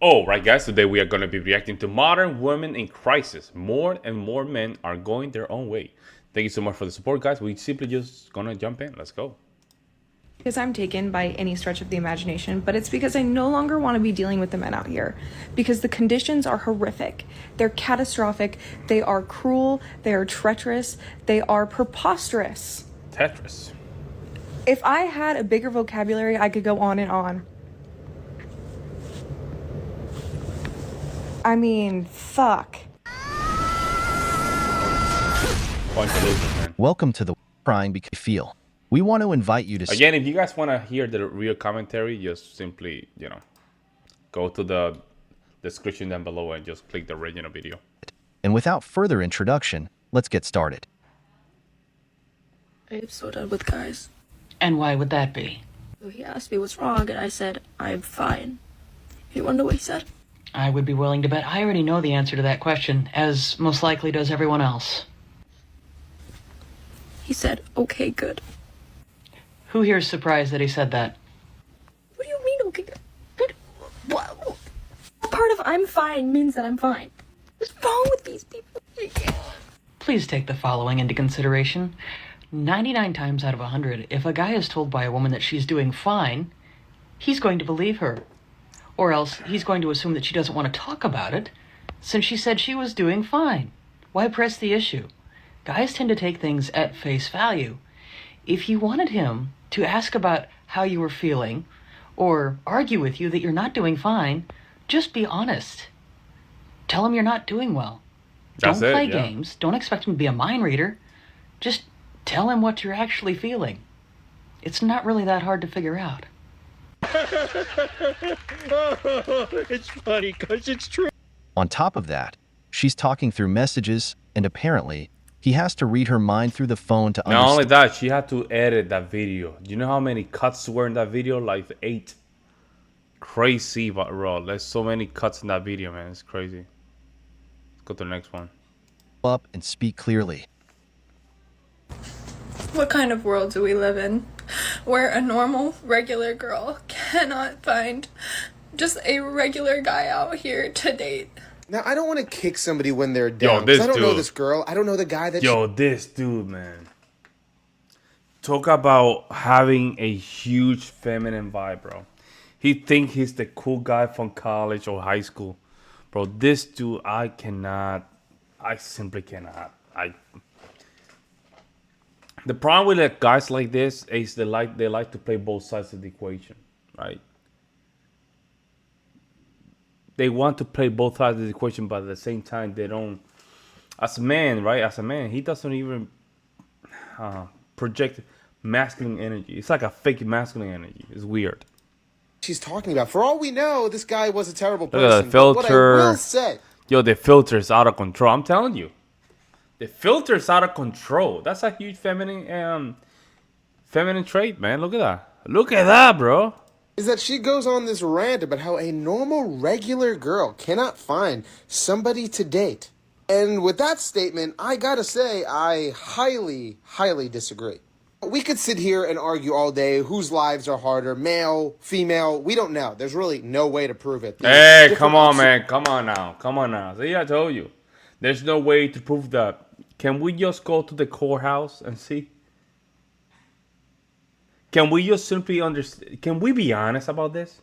Oh, right, guys. Today we are going to be reacting to modern women in crisis. More and more men are going their own way. Thank you so much for the support, guys. We simply just gonna jump in. Let's go. Because I'm taken by any stretch of the imagination, but it's because I no longer want to be dealing with the men out here. Because the conditions are horrific. They're catastrophic. They are cruel. They are treacherous. They are preposterous. Tetris. If I had a bigger vocabulary, I could go on and on. I mean, fuck. Fun solutions, man. Welcome to the Crying Because You Feel. We want to invite you to Again, if you guys want to hear the real commentary, just simply, go to the description down below and just click the original video. And without further introduction, let's get started. I'm so done with guys. And why would that be? So he asked me what's wrong, and I said, I'm fine. You wanna know what he said? I would be willing to bet I already know the answer to that question, as most likely does everyone else. He said, okay, good. Who here is surprised that he said that? What do you mean, okay, good? What part of I'm fine means that I'm fine? What's wrong with these people? Please take the following into consideration. 99 times out of 100, if a guy is told by a woman that she's doing fine, he's going to believe her. Or else he's going to assume that she doesn't want to talk about it, since she said she was doing fine. Why press the issue? Guys tend to take things at face value. If you wanted him to ask about how you were feeling, or argue with you that you're not doing fine, just be honest. Tell him you're not doing well. Don't play games. Don't expect him to be a mind reader. Just tell him what you're actually feeling. It's not really that hard to figure out. It's funny because it's true. On top of that, she's talking through messages, and apparently, he has to read her mind through the phone to Not only understand. that, she had to edit that video. Do you know how many cuts were in that video? Like 8. Crazy, but bro, there's so many cuts in that video, man. It's crazy. Let's go to the next one. Up and speak clearly. What kind of world do we live in where a normal, regular girl cannot find just a regular guy out here to date? Now, I don't want to kick somebody when they're down. Yo, this I don't know dude. this girl. I don't know the guy that Yo, this dude, man. Talk about having a huge feminine vibe, bro. He think he's the cool guy from college or high school. Bro, this dude, I simply cannot. The problem with like guys like this is they like to play both sides of the equation, right? They want to play both sides of the equation, but at the same time, they don't. As a man, right? As a man, he doesn't even project masculine energy. It's like a fake masculine energy. It's weird. she's talking about. For all we know, this guy was a terrible Look person. at the filter. But what I will say, yo, the filter is out of control. I'm telling you, the filter is out of control. That's a huge feminine trait, man. Look at that. Look at that, bro. is that she goes on this rant about how a normal, regular girl cannot find somebody to date. And with that statement, I gotta say, I highly, highly disagree. We could sit here and argue all day whose lives are harder, male, female, we don't know. There's really no way to prove it. Hey, come on, man. Come on now. Come on now. See, I told you. There's no way to prove that. Can we just go to the courthouse and see? Can we just simply understand? Can we be honest about this?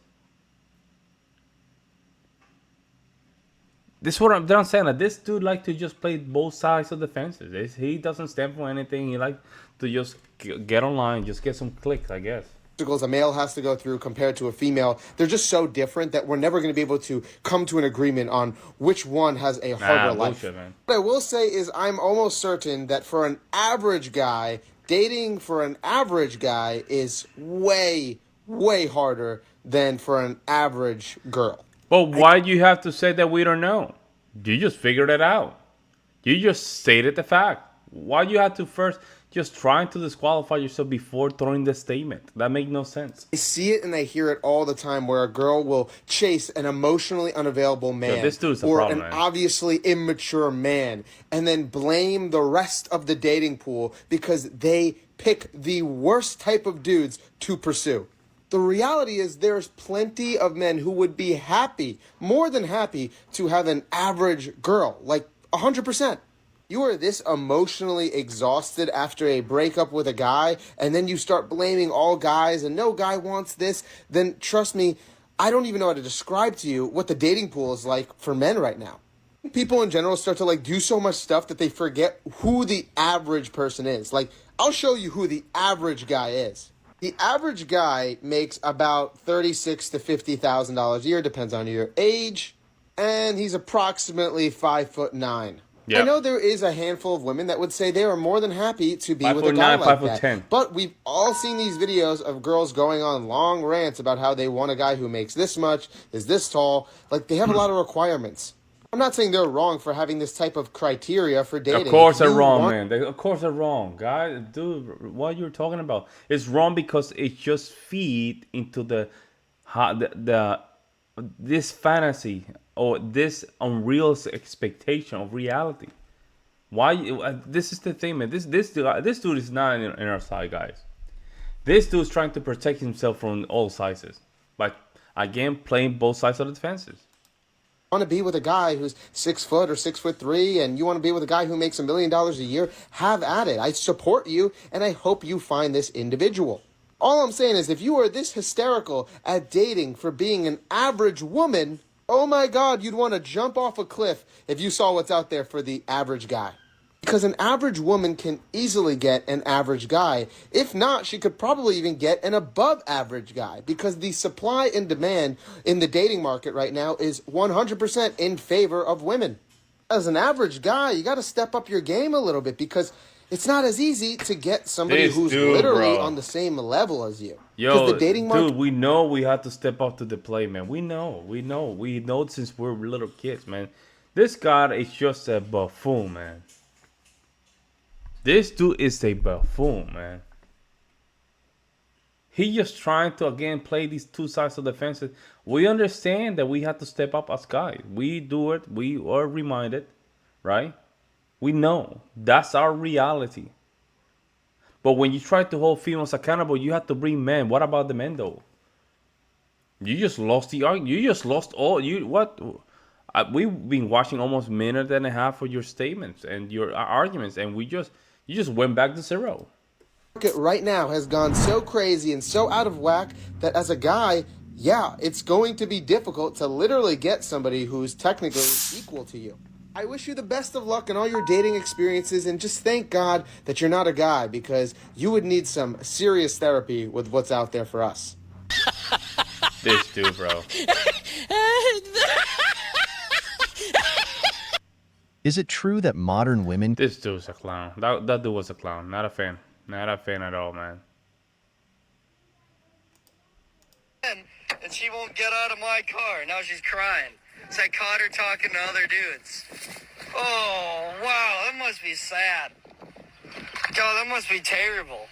This is what I'm saying. Like, this dude like to just play both sides of the fences. He doesn't stand for anything. He like to just get online, just get some clicks, I guess. Obstacles a male has to go through compared to a female, they're just so different that we're never going to be able to come to an agreement on which one has a harder life. Bullshit, man. What I will say is I'm almost certain that for an average guy, dating for an average guy is way, way harder than for an average girl. But why do you have to say that we don't know? You just figured it out. You just stated the fact. Why do you have to first just trying to disqualify yourself before throwing the statement? That makes no sense. I see it and I hear it all the time where a girl will chase an emotionally unavailable man this dude's a or problem, an man. obviously immature man and then blame the rest of the dating pool because they pick the worst type of dudes to pursue. The reality is there's plenty of men who would be happy, more than happy, to have an average girl, like 100%. You are this emotionally exhausted after a breakup with a guy, and then you start blaming all guys, and no guy wants this, then trust me, I don't even know how to describe to you what the dating pool is like for men right now. People in general start to do so much stuff that they forget who the average person is. I'll show you who the average guy is. The average guy makes about $36,000 to $50,000 a year, depends on your age, and he's approximately 5'9". Yep. I know there is a handful of women that would say they are more than happy to be with a 5'9", guy like 5'10". that. But we've all seen these videos of girls going on long rants about how they want a guy who makes this much, is this tall. They have a lot of requirements. I'm not saying they're wrong for having this type of criteria for dating. Of course they're wrong, man. Of course they're wrong, guys. Dude, what you're talking about? It's wrong because it just feed into this fantasy or this unreal expectation of reality. Why? This is the thing, man. This dude is not in our side, guys. This dude is trying to protect himself from all sizes, but again, playing both sides of the fences. Want to be with a guy who's 6 foot or 6'3", and you want to be with a guy who makes $1 million a year, have at it. I support you, and I hope you find this individual. All I'm saying is, if you are this hysterical at dating for being an average woman, oh my God, you'd want to jump off a cliff if you saw what's out there for the average guy. Because an average woman can easily get an average guy. If not, she could probably even get an above average guy. Because the supply and demand in the dating market right now is 100% in favor of women. As an average guy, you got to step up your game a little bit. Because it's not as easy to get somebody who's literally on the same level as you. Yo, the dating market, dude, we know we have to step up to the plate, man. We know since we're little kids, man. This guy is just a buffoon, man. This dude is a buffoon, man. He just trying to, again, play these two sides of the fence. We understand that we have to step up as guys. We do it. We are reminded, right? We know. That's our reality. But when you try to hold females accountable, you have to bring men. What about the men, though? You just lost the argument. You just lost all. We've been watching almost a minute and a half of your statements and your arguments, and you just went back to zero. Market right now has gone so crazy and so out of whack that as a guy, yeah, it's going to be difficult to literally get somebody who's technically equal to you. I wish you the best of luck in all your dating experiences, and just thank God that you're not a guy, because you would need some serious therapy with what's out there for us. This dude, bro. Is it true that modern women... This dude's a clown. That dude was a clown. Not a fan. Not a fan at all, man. And she won't get out of my car. Now she's crying. So I caught her talking to other dudes. Oh, wow. That must be sad. God, that must be terrible.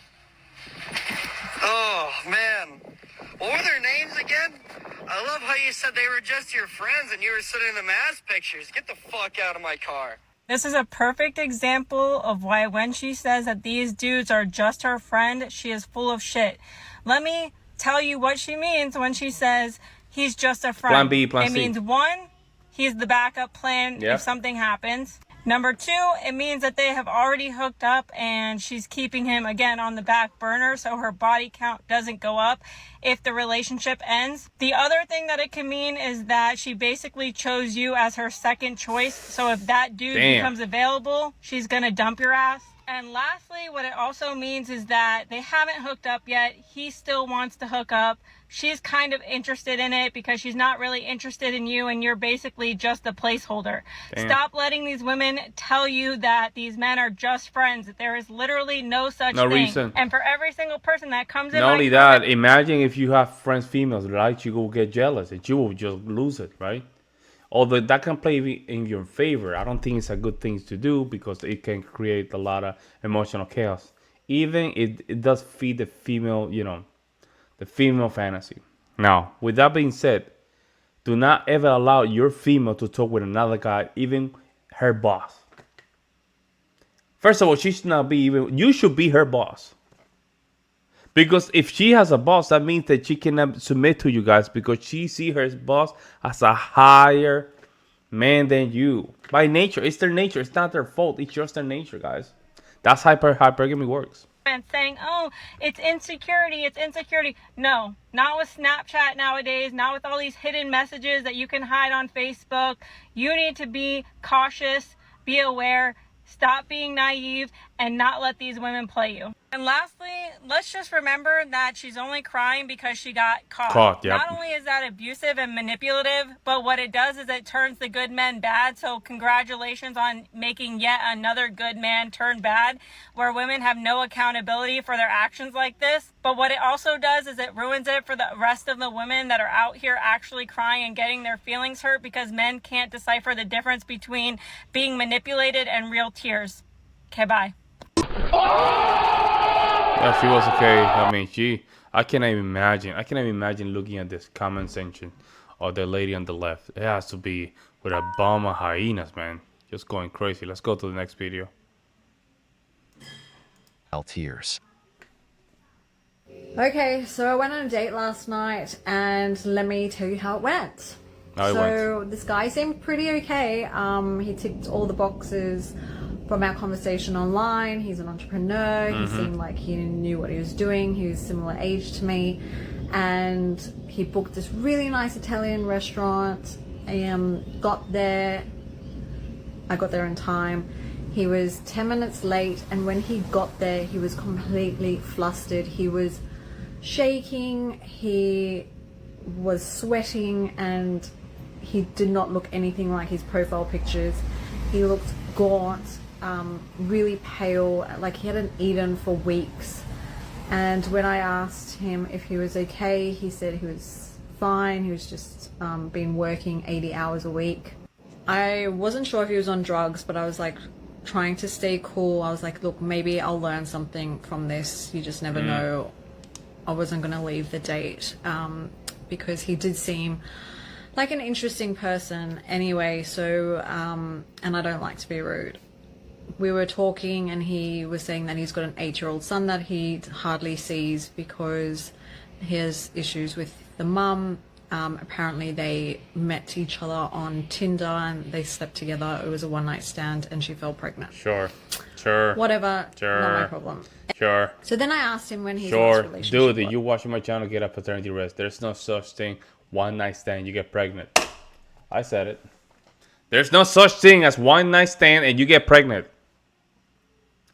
Oh, man. What were their names again? I love how you said they were just your friends and you were sending them ass pictures. Get the fuck out of my car. This is a perfect example of why when she says that these dudes are just her friend, she is full of shit. Let me tell you what she means when she says he's just a friend. Plan B, plan C. It means, one, he's the backup plan if something happens. Number two, it means that they have already hooked up and she's keeping him, again, on the back burner so her body count doesn't go up if the relationship ends. The other thing that it can mean is that she basically chose you as her second choice. So if that dude becomes available, she's going to dump your ass. And lastly, what it also means is that they haven't hooked up yet. He still wants to hook up. She's kind of interested in it because she's not really interested in you, and you're basically just a placeholder. Damn. Stop letting these women tell you that these men are just friends. There is literally no such thing. Reason. And for every single person that comes in, not only that, imagine if you have friends females, right? You will get jealous and you will just lose it, right? Although that can play in your favor, I don't think it's a good thing to do because it can create a lot of emotional chaos. Even it does feed the female, the female fantasy. Now, with that being said, do not ever allow your female to talk with another guy, even her boss. First of all, she should not be even, you should be her boss. Because if she has a boss, that means that she cannot submit to you guys because she see her boss as a higher man than you. By nature, it's their nature. It's not their fault. It's just their nature, guys. That's how hypergamy works. And saying, oh, it's insecurity, it's insecurity. No, not with Snapchat nowadays, not with all these hidden messages that you can hide on Facebook. You need to be cautious, be aware, stop being naive, and not let these women play you. And lastly, let's just remember that she's only crying because she got caught. Yep. Not only is that abusive and manipulative, but what it does is it turns the good men bad. So congratulations on making yet another good man turn bad, where women have no accountability for their actions like this. But what it also does is it ruins it for the rest of the women that are out here actually crying and getting their feelings hurt because men can't decipher the difference between being manipulated and real tears. Okay, bye. Yeah, she was okay. I mean, I cannot even imagine looking at this comment section of the lady on the left. It has to be with a bomb of hyenas, man. Just going crazy. Let's go to the next video. Tears. Okay, so I went on a date last night, and let me tell you how it went. This guy seemed pretty okay. He ticked all the boxes from our conversation online. He's an entrepreneur. He seemed like he knew what he was doing. He was similar age to me, and he booked this really nice Italian restaurant. I got there in time. He was 10 minutes late, and when he got there, he was completely flustered. He was shaking, he was sweating, and he did not look anything like his profile pictures. He looked gaunt, really pale, like he hadn't eaten for weeks. And when I asked him if he was okay, he said he was fine. He was just been working 80 hours a week. I wasn't sure if he was on drugs, but I was like trying to stay cool. I was like, look, maybe I'll learn something from this. You just never know. I wasn't going to leave the date because he did seem like an interesting person anyway. So, and I don't like to be rude. We were talking, and he was saying that he's got an 8-year-old son that he hardly sees because he has issues with the mum. Apparently they met each other on Tinder and they slept together. It was a one-night stand and she fell pregnant. Sure. Whatever, not my problem. Sure. So then I asked him when his last relationship Dude, was. you watching my channel, get a paternity rest. There's no such thing, one night stand, you get pregnant. I said it. There's no such thing as one night stand and you get pregnant.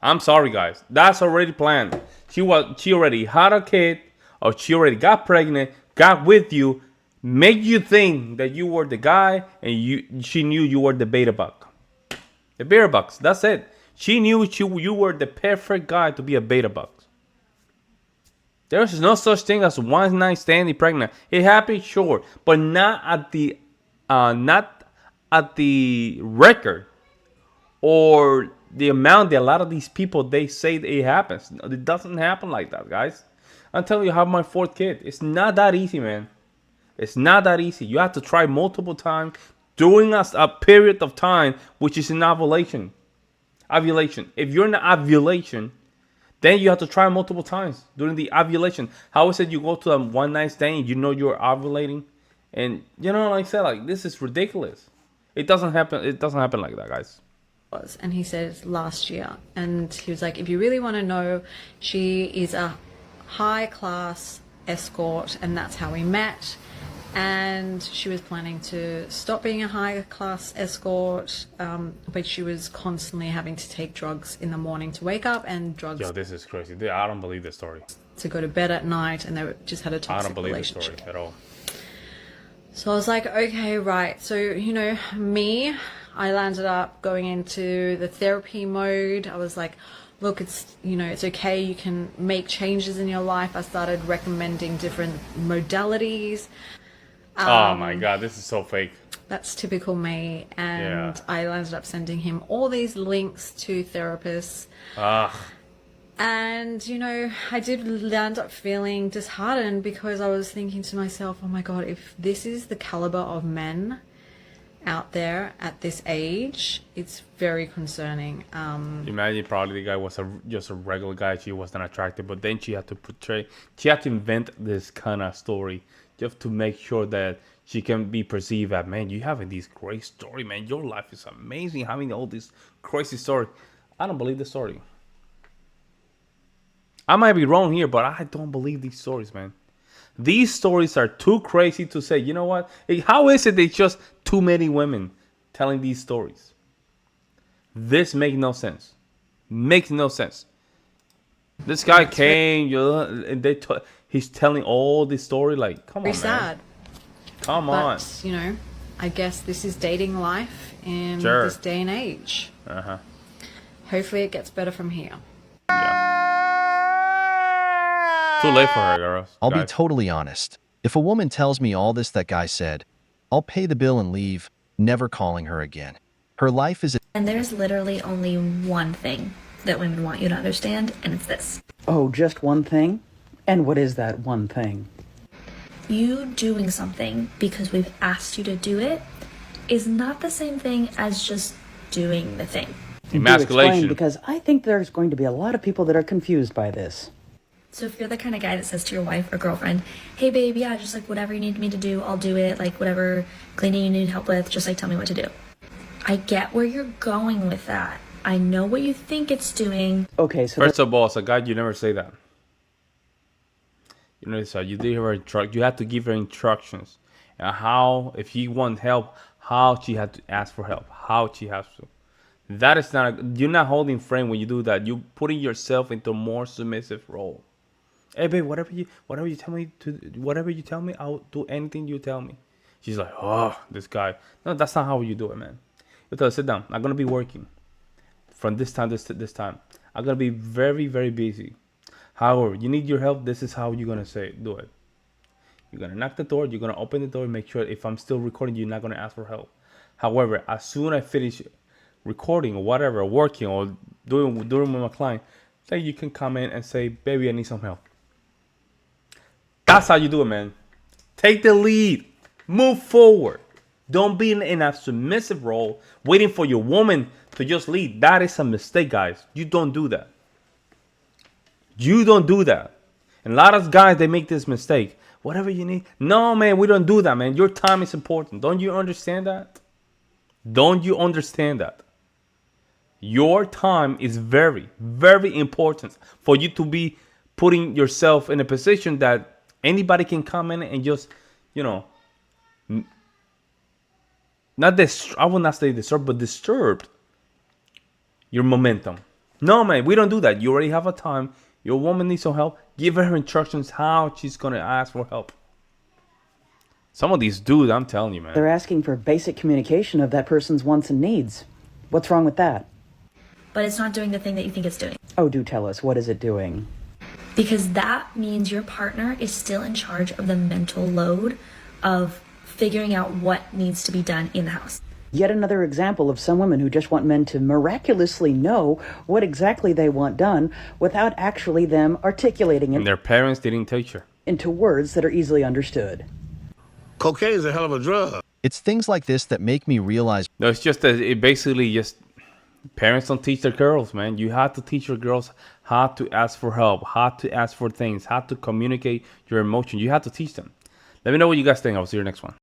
I'm sorry, guys. That's already planned. She already had a kid, or she already got pregnant, got with you, make you think that you were the guy, and she knew you were the beta buck. The beta bucks, that's it. She knew you were the perfect guy to be a beta buck. There's no such thing as one night standing pregnant. It happened, sure, but not at the record or the amount that a lot of these people they say it happens. It doesn't happen like that, guys. I'm telling you, I have my 4th kid. It's not that easy, man. It's not that easy. You have to try multiple times during a period of time, which is an ovulation. If you're in ovulation, then you have to try multiple times during the ovulation. How is it you go to a one night stand, you know you're ovulating, and you know, like I said, like this is ridiculous. It doesn't happen. It doesn't happen like that, guys. And he said last year, and he was like, if you really want to know, she is a high class escort, and that's how we met. And she was planning to stop being a high class escort, but she was constantly having to take drugs in the morning to wake up and drugs. Yo, this is crazy. I don't believe this story. To go to bed at night, and they just had a toxic relationship. I don't believe this story at all. So I was like, okay, right. So, you know, I landed up going into the therapy mode. I was like, look, it's okay. You can make changes in your life. I started recommending different modalities. Oh my God, this is so fake. That's typical me. And I ended up sending him all these links to therapists. And, you know, I did end up feeling disheartened because I was thinking to myself, oh my God, if this is the caliber of men out there at this age, it's very concerning. Imagine probably the guy was just a regular guy. She wasn't attractive, but then she had to invent this kind of story just to make sure that she can be perceived as, man, you having these great story, man. Your life is amazing, having all this crazy story. I don't believe the story. I might be wrong here, but I don't believe these stories, man. These stories are too crazy to say. You know what? How is it that it's just too many women telling these stories? This makes no sense. Makes no sense. This guy came, and he's telling all this story. Like, come on, man. Very sad. Come on. But, you know, I guess this is dating life in Sure. this day and age. Hopefully it gets better from here. Too late for her, girls. I'll be totally honest. If a woman tells me all this that guy said, I'll pay the bill and leave, never calling her again. Her life is... And there's literally only one thing that women want you to understand, and it's this. Oh, just one thing? And what is that one thing? You doing something because we've asked you to do it is not the same thing as just doing the thing. Emasculation. Because I think there's going to be a lot of people that are confused by this. So if you're the kind of guy that says to your wife or girlfriend, hey babe, yeah, just like whatever you need me to do, I'll do it. Like whatever cleaning you need help with, just like tell me what to do. I get where you're going with that. I know what you think it's doing. Okay, so first of all, as a guy, you never say that. You know, so you did her you had to give her instructions and how, if she wants help, how she had to ask for help, how she has to. That is not. You're not holding frame when you do that. You're putting yourself into a more submissive role. Hey babe, whatever you tell me, I'll do anything you tell me. She's like, oh, this guy. No, that's not how you do it, man. You tell her, sit down. I'm gonna be working from this time to this time. I'm gonna be very, very busy. However, you need your help. This is how you're gonna do it. You're gonna knock the door. You're gonna open the door. Make sure if I'm still recording, you're not gonna ask for help. However, as soon as I finish recording or whatever, working or doing with my client, then you can come in and say, baby, I need some help. That's how you do it, man. Take the lead. Move forward. Don't be in a submissive role waiting for your woman to just lead. That is a mistake, guys. You don't do that. You don't do that. And a lot of guys, they make this mistake. Whatever you need. No, man, we don't do that, man. Your time is important. Don't you understand that? Don't you understand that? Your time is very, very important for you to be putting yourself in a position that anybody can come in and just, you know, I will not say disturb, but disturbed your momentum. No, man, we don't do that. You already have a time. Your woman needs some help. Give her instructions how she's going to ask for help. Some of these dudes, I'm telling you, man. They're asking for basic communication of that person's wants and needs. What's wrong with that? But it's not doing the thing that you think it's doing. Oh, do tell us. What is it doing? Because that means your partner is still in charge of the mental load of figuring out what needs to be done in the house. Yet another example of some women who just want men to miraculously know what exactly they want done without actually them articulating it. And their parents didn't teach her. Into words that are easily understood. Cocaine is a hell of a drug. It's things like this that make me realize... No, it's just that it basically just... Parents don't teach their girls, man. You have to teach your girls how to ask for help, how to ask for things, how to communicate your emotions. You have to teach them. Let me know what you guys think. I'll see you next one.